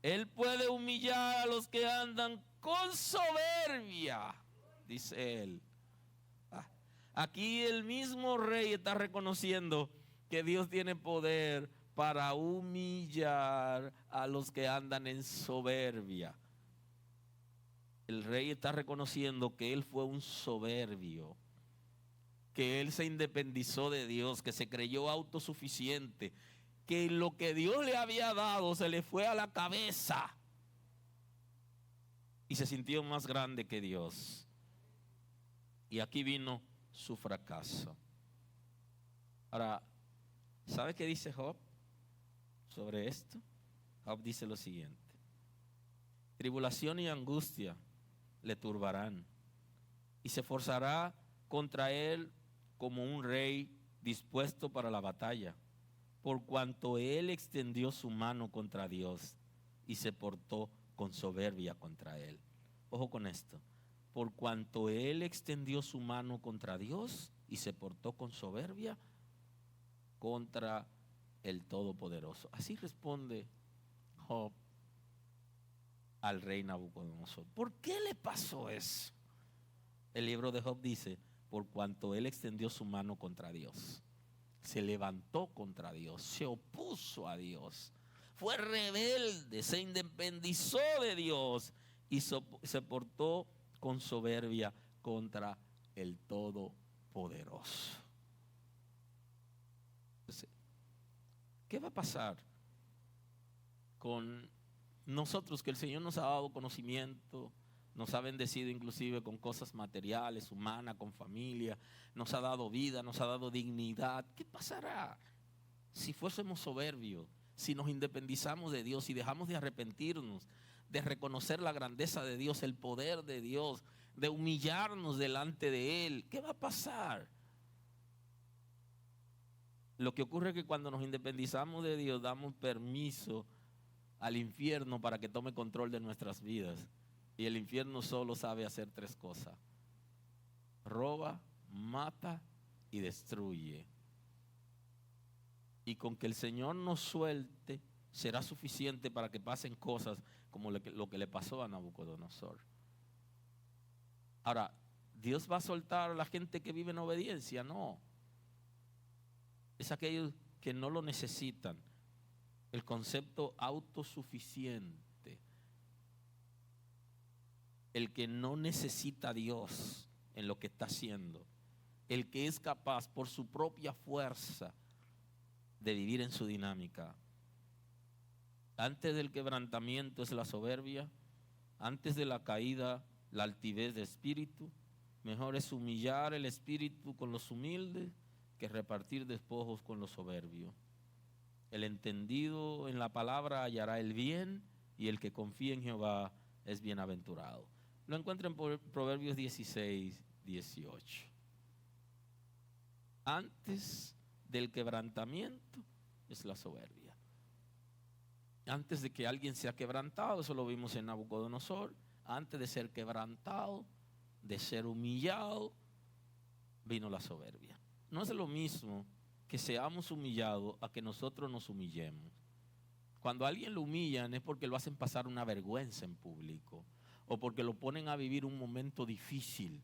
Él puede humillar a los que andan con soberbia, dice él. Aquí el mismo rey está reconociendo que Dios tiene poder para humillar a los que andan en soberbia. El rey está reconociendo que él fue un soberbio, que él se independizó de Dios, que se creyó autosuficiente, que lo que Dios le había dado se le fue a la cabeza y se sintió más grande que Dios. Y aquí vino su fracaso. Ahora, ¿sabe qué dice Job sobre esto? Job dice lo siguiente: tribulación y angustia le turbarán y se forzará contra él como un rey dispuesto para la batalla, por cuanto él extendió su mano contra Dios y se portó con soberbia contra él. Ojo con esto: por cuanto él extendió su mano contra Dios y se portó con soberbia contra el Todopoderoso. Así responde Job al rey Nabucodonosor. ¿Por qué le pasó eso? El libro de Job dice: por cuanto él extendió su mano contra Dios, se levantó contra Dios, se opuso a Dios, fue rebelde, se independizó de Dios y se portó con soberbia contra el Todopoderoso. Entonces, ¿qué va a pasar con nosotros, que el Señor nos ha dado conocimiento, nos ha bendecido inclusive con cosas materiales, humanas, con familia, nos ha dado vida, nos ha dado dignidad? ¿Qué pasará si fuésemos soberbios, si nos independizamos de Dios, si dejamos de arrepentirnos, de reconocer la grandeza de Dios, el poder de Dios, de humillarnos delante de Él? ¿Qué va a pasar? Lo que ocurre es que cuando nos independizamos de Dios, damos permiso al infierno para que tome control de nuestras vidas. Y el infierno solo sabe hacer tres cosas: roba, mata y destruye. Y con que el Señor nos suelte será suficiente para que pasen cosas como lo que le pasó a Nabucodonosor. Ahora, ¿Dios va a soltar a la gente que vive en obediencia? No. Es aquellos que no lo necesitan, el concepto autosuficiente, el que no necesita a Dios en lo que está haciendo, el que es capaz por su propia fuerza de vivir en su dinámica. Antes del quebrantamiento es la soberbia, antes de la caída la altivez de espíritu. Mejor es humillar el espíritu con los humildes que repartir despojos con los soberbios. El entendido en la palabra hallará el bien, y el que confía en Jehová es bienaventurado. Lo encuentran en Proverbios 16, 18. Antes del quebrantamiento es la soberbia. Antes de que alguien sea quebrantado, eso lo vimos en Nabucodonosor, antes de ser quebrantado, de ser humillado, vino la soberbia. No es lo mismo que seamos humillados a que nosotros nos humillemos. Cuando a alguien lo humillan es porque lo hacen pasar una vergüenza en público o porque lo ponen a vivir un momento difícil.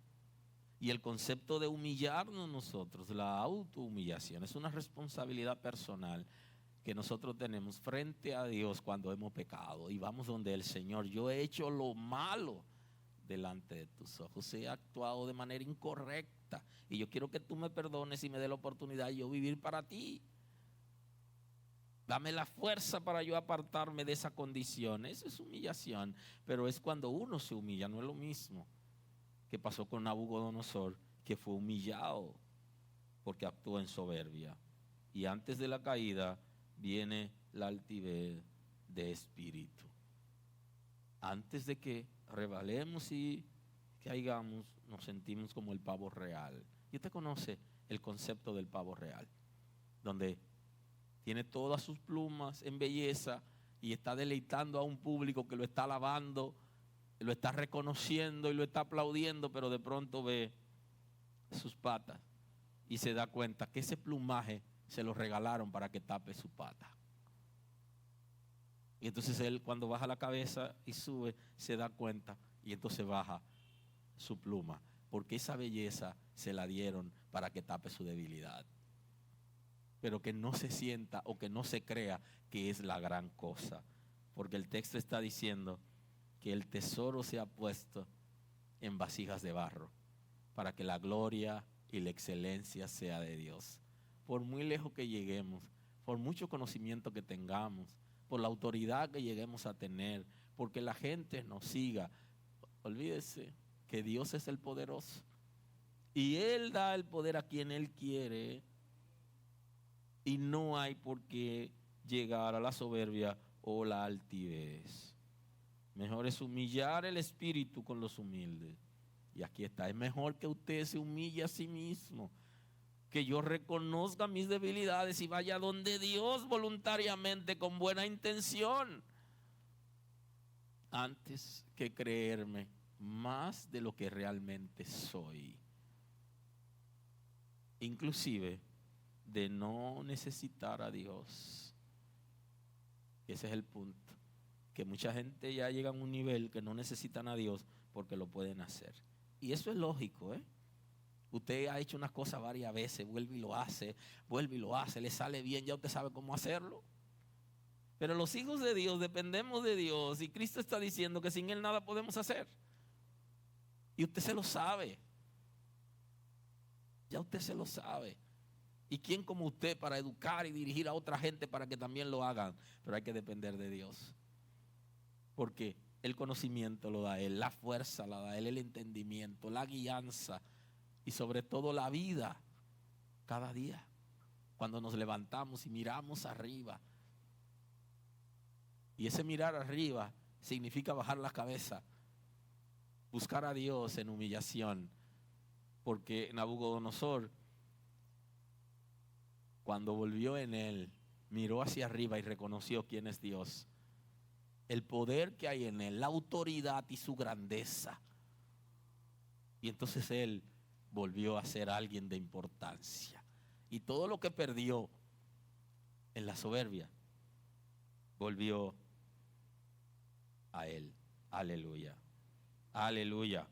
Y el concepto de humillarnos nosotros, la autohumillación, es una responsabilidad personal que nosotros tenemos frente a Dios cuando hemos pecado y vamos donde el Señor. Yo he hecho lo malo delante de tus ojos, he actuado de manera incorrecta y yo quiero que tú me perdones y me dé la oportunidad de yo vivir para ti. Dame la fuerza para yo apartarme de esa condición. Eso es humillación, pero es cuando uno se humilla, no es lo mismo que pasó con Nabucodonosor, que fue humillado porque actuó en soberbia. Y antes de la caída viene la altivez de espíritu. Antes de que rebalemos y caigamos, nos sentimos como el pavo real. Y usted conoce el concepto del pavo real, donde tiene todas sus plumas en belleza y está deleitando a un público que lo está alabando, lo está reconociendo y lo está aplaudiendo, pero de pronto ve sus patas y se da cuenta que ese plumaje se lo regalaron para que tape su pata. Y entonces él, cuando baja la cabeza y sube, se da cuenta y entonces baja su pluma, porque esa belleza se la dieron para que tape su debilidad. Pero que no se sienta o que no se crea que es la gran cosa, porque el texto está diciendo que el tesoro se ha puesto en vasijas de barro para que la gloria y la excelencia sea de Dios. Por muy lejos que lleguemos, por mucho conocimiento que tengamos, por la autoridad que lleguemos a tener, porque la gente nos siga, olvídese que Dios es el poderoso y Él da el poder a quien Él quiere y no hay por qué llegar a la soberbia o la altivez. Mejor es humillar el espíritu con los humildes. Y aquí está, es mejor que usted se humille a sí mismo, que yo reconozca mis debilidades y vaya donde Dios voluntariamente con buena intención, antes que creerme más de lo que realmente soy. Inclusive de no necesitar a Dios. Ese es el punto. Que mucha gente ya llega a un nivel que no necesitan a Dios porque lo pueden hacer. Y eso es lógico, ¿eh? Usted ha hecho una cosa varias veces, vuelve y lo hace, le sale bien, ya usted sabe cómo hacerlo. Pero los hijos de Dios dependemos de Dios y Cristo está diciendo que sin Él nada podemos hacer. Y usted se lo sabe. Ya usted se lo sabe. ¿Y quién como usted para educar y dirigir a otra gente para que también lo hagan? Pero hay que depender de Dios. Porque el conocimiento lo da Él, la fuerza la da Él, el entendimiento, la guianza y sobre todo la vida cada día. Cuando nos levantamos y miramos arriba. Y ese mirar arriba significa bajar la cabeza, buscar a Dios en humillación. Porque Nabucodonosor, cuando volvió en él, miró hacia arriba y reconoció quién es Dios. El poder que hay en él, la autoridad y su grandeza. Y entonces él volvió a ser alguien de importancia. Y todo lo que perdió en la soberbia, volvió a él. Aleluya. Aleluya.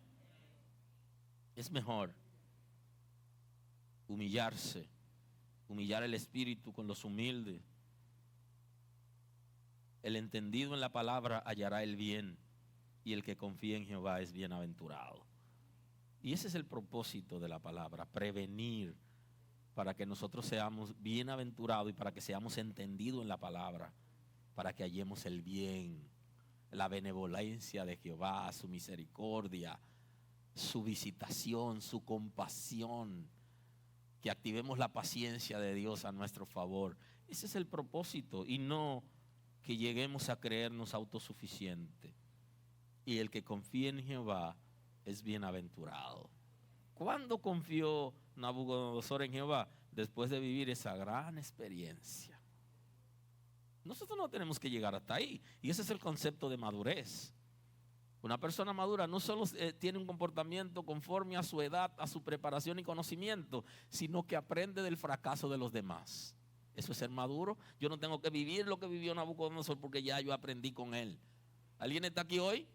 Es mejor humillarse, humillar el espíritu con los humildes, El entendido en la palabra hallará el bien, y el que confía en Jehová es bienaventurado. Y ese es el propósito de la palabra, prevenir, para que nosotros seamos bienaventurados y para que seamos entendidos en la palabra, para que hallemos el bien, la benevolencia de Jehová, su misericordia, su visitación, su compasión, que activemos la paciencia de Dios a nuestro favor. Ese es el propósito, y no que lleguemos a creernos autosuficientes. Y el que confía en Jehová es bienaventurado. ¿Cuándo confió Nabucodonosor en Jehová? Después de vivir esa gran experiencia. Nosotros no tenemos que llegar hasta ahí, y ese es el concepto de madurez. Una persona madura no solo tiene un comportamiento conforme a su edad, a su preparación y conocimiento, sino que aprende del fracaso de los demás. Eso es ser maduro. Yo no tengo que vivir lo que vivió Nabucodonosor porque ya yo aprendí con él. ¿Alguien está aquí hoy?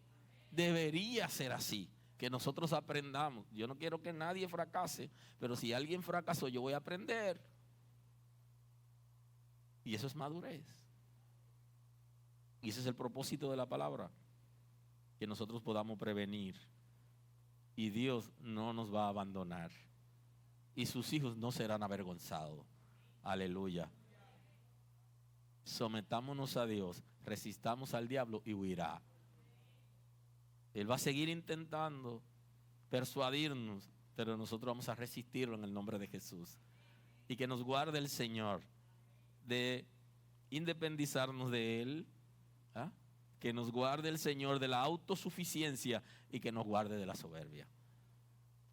Debería ser así, que nosotros aprendamos. Yo no quiero que nadie fracase, pero si alguien fracasó, yo voy a aprender. Y eso es madurez. Y ese es el propósito de la palabra, que nosotros podamos prevenir. Y Dios no nos va a abandonar. Y sus hijos no serán avergonzados. Aleluya. Sometámonos a Dios, resistamos al diablo y huirá. Él va a seguir intentando persuadirnos, pero nosotros vamos a resistirlo en el nombre de Jesús. Y que nos guarde el Señor de independizarnos de Él, ¿ah? Que nos guarde el Señor de la autosuficiencia y que nos guarde de la soberbia.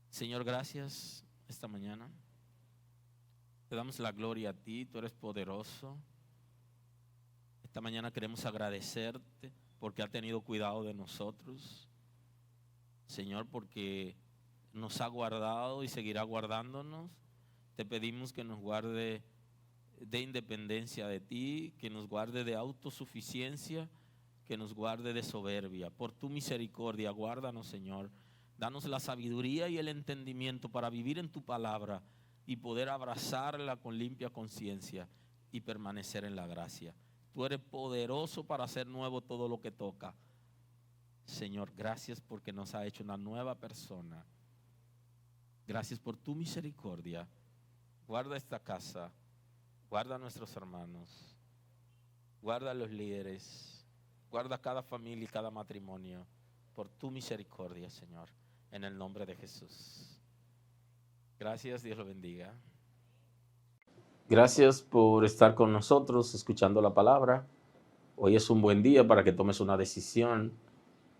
Señor, gracias esta mañana. Te damos la gloria a ti, tú eres poderoso. Esta mañana queremos agradecerte porque has tenido cuidado de nosotros. Señor, porque nos ha guardado y seguirá guardándonos. Te pedimos que nos guarde de independencia de ti, que nos guarde de autosuficiencia, que nos guarde de soberbia. Por tu misericordia, guárdanos, Señor. Danos la sabiduría y el entendimiento para vivir en tu palabra y poder abrazarla con limpia conciencia y permanecer en la gracia. Tú eres poderoso para hacer nuevo todo lo que toca. Señor, gracias porque nos ha hecho una nueva persona. Gracias por tu misericordia. Guarda esta casa, guarda a nuestros hermanos, guarda a los líderes, guarda cada familia y cada matrimonio. Por tu misericordia, Señor, en el nombre de Jesús. Gracias, Dios lo bendiga. Gracias por estar con nosotros escuchando la palabra. Hoy es un buen día para que tomes una decisión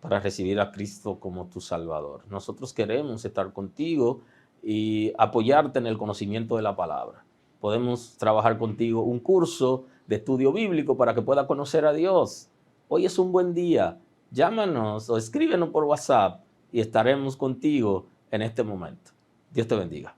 para recibir a Cristo como tu Salvador. Nosotros queremos estar contigo y apoyarte en el conocimiento de la palabra. Podemos trabajar contigo un curso de estudio bíblico para que puedas conocer a Dios. Hoy es un buen día. Llámanos o escríbenos por WhatsApp y estaremos contigo en este momento. Dios te bendiga.